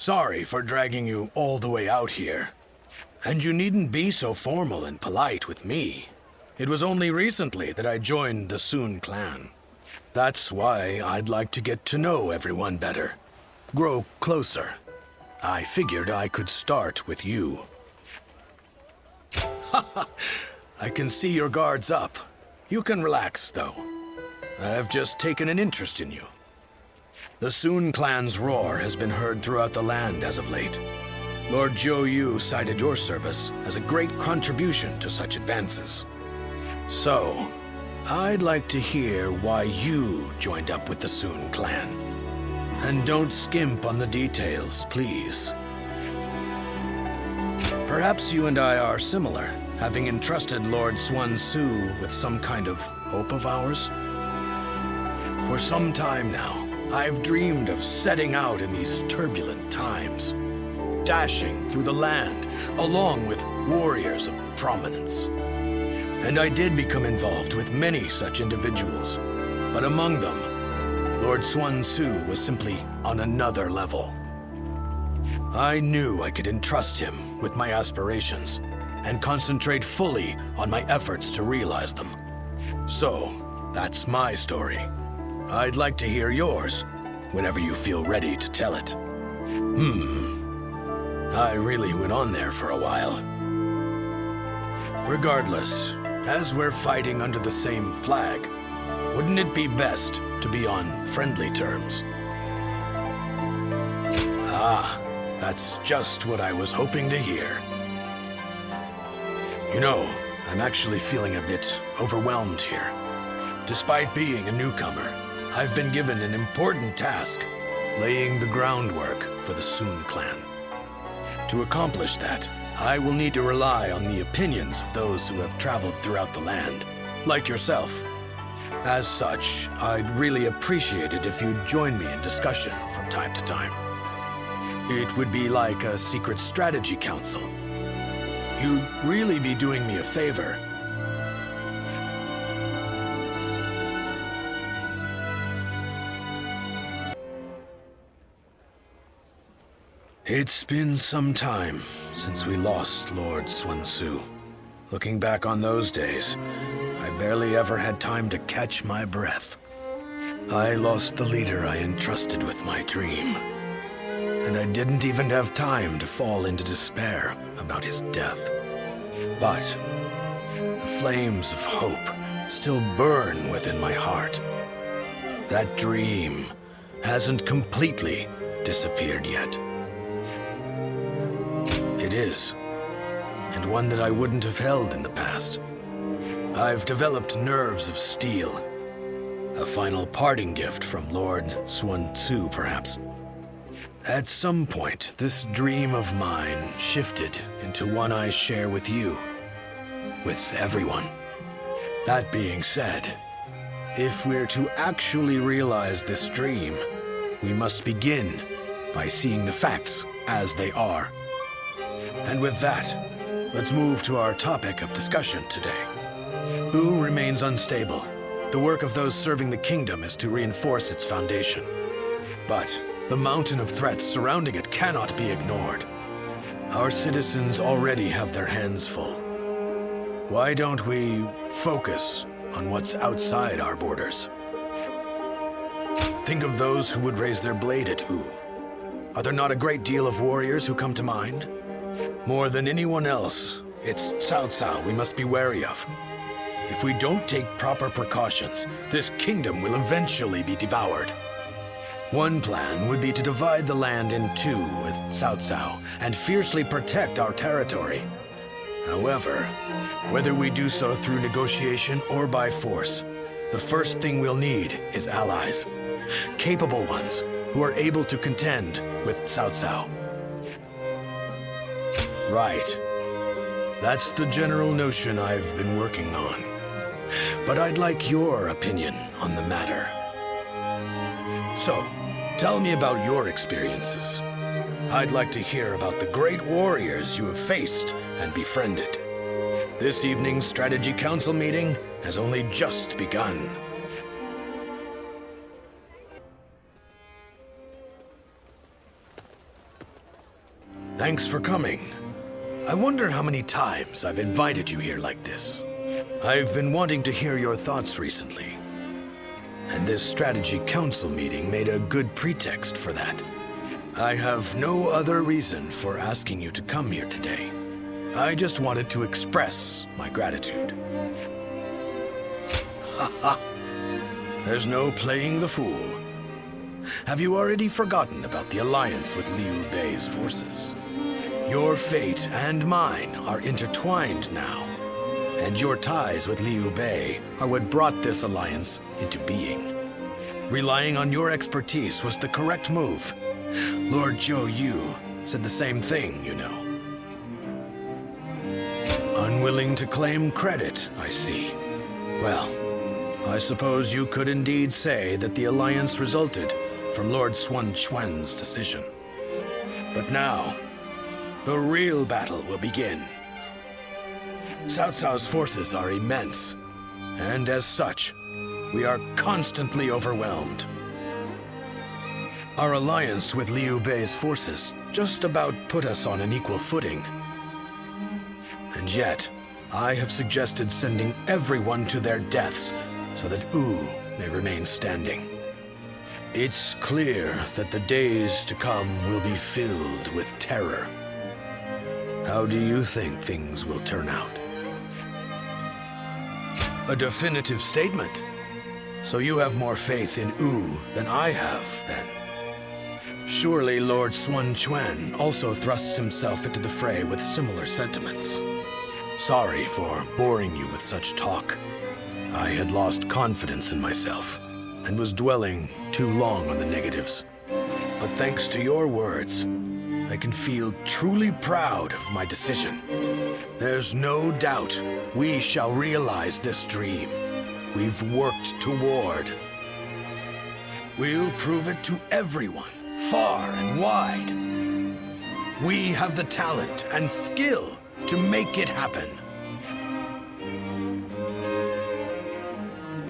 Sorry for dragging you all the way out here. And you needn't be so formal and polite with me. It was only recently that I joined the Soon clan. That's why I'd like to get to know everyone better. Grow closer. I figured I could start with you. Haha, I can see your guard's up. You can relax, though. I've just taken an interest in you. The Soon clan's roar has been heard throughout the land as of late. Lord Zhou Yu cited your service as a great contribution to such advances. So, I'd like to hear why you joined up with the Soon clan. And don't skimp on the details, please. Perhaps you and I are similar, having entrusted Lord Xuan Su with some kind of hope of ours. For some time now, I've dreamed of setting out in these turbulent times, dashing through the land along with warriors of prominence. And I did become involved with many such individuals, but among them, Lord Xuan Su was simply on another level. I knew I could entrust him with my aspirations and concentrate fully on my efforts to realize them. So, that's my story. I'd like to hear yours, whenever you feel ready to tell it. I really went on there for a while. Regardless, as we're fighting under the same flag, wouldn't it be best to be on friendly terms? Ah, that's just what I was hoping to hear. You know, I'm actually feeling a bit overwhelmed here. Despite being a newcomer, I've been given an important task, laying the groundwork for the Soon clan. To accomplish that, I will need to rely on the opinions of those who have traveled throughout the land, like yourself. As such, I'd really appreciate it if you'd join me in discussion from time to time. It would be like a secret strategy council. You'd really be doing me a favor. It's been some time since we lost Lord Xuan Su. Looking back on those days, I barely ever had time to catch my breath. I lost the leader I entrusted with my dream. And I didn't even have time to fall into despair about his death. But the flames of hope still burn within my heart. That dream hasn't completely disappeared yet. It is, and one that I wouldn't have held in the past. I've developed nerves of steel. A final parting gift from Lord Xuan Su, perhaps. At some point, this dream of mine shifted into one I share with you. With everyone. That being said, if we're to actually realize this dream, we must begin by seeing the facts as they are. And with that, let's move to our topic of discussion today. Wu remains unstable. The work of those serving the kingdom is to reinforce its foundation. But the mountain of threats surrounding it cannot be ignored. Our citizens already have their hands full. Why don't we focus on what's outside our borders? Think of those who would raise their blade at Wu. Are there not a great deal of warriors who come to mind? More than anyone else, it's Cao Cao we must be wary of. If we don't take proper precautions, this kingdom will eventually be devoured. One plan would be to divide the land in two with Cao Cao and fiercely protect our territory. However, whether we do so through negotiation or by force, the first thing we'll need is allies. Capable ones who are able to contend with Cao Cao. Right. That's the general notion I've been working on. But I'd like your opinion on the matter. So, tell me about your experiences. I'd like to hear about the great warriors you have faced and befriended. This evening's Strategy Council meeting has only just begun. Thanks for coming. I wonder how many times I've invited you here like this. I've been wanting to hear your thoughts recently, and this strategy council meeting made a good pretext for that. I have no other reason for asking you to come here today. I just wanted to express my gratitude. Haha. There's no playing the fool. Have you already forgotten about the alliance with Liu Bei's forces? Your fate and mine are intertwined now, and your ties with Liu Bei are what brought this alliance into being. Relying on your expertise was the correct move. Lord Zhou Yu said the same thing, you know. Unwilling to claim credit, I see. Well, I suppose you could indeed say that the alliance resulted from Lord Sun Quan's decision. But now, the real battle will begin. Cao Cao's forces are immense, and as such, we are constantly overwhelmed. Our alliance with Liu Bei's forces just about put us on an equal footing. And yet, I have suggested sending everyone to their deaths so that Wu may remain standing. It's clear that the days to come will be filled with terror. How do you think things will turn out? A definitive statement. So you have more faith in Wu than I have, then. Surely Lord Sun Quan also thrusts himself into the fray with similar sentiments. Sorry for boring you with such talk. I had lost confidence in myself and was dwelling too long on the negatives. But thanks to your words, I can feel truly proud of my decision. There's no doubt we shall realize this dream we've worked toward. We'll prove it to everyone, far and wide. We have the talent and skill to make it happen.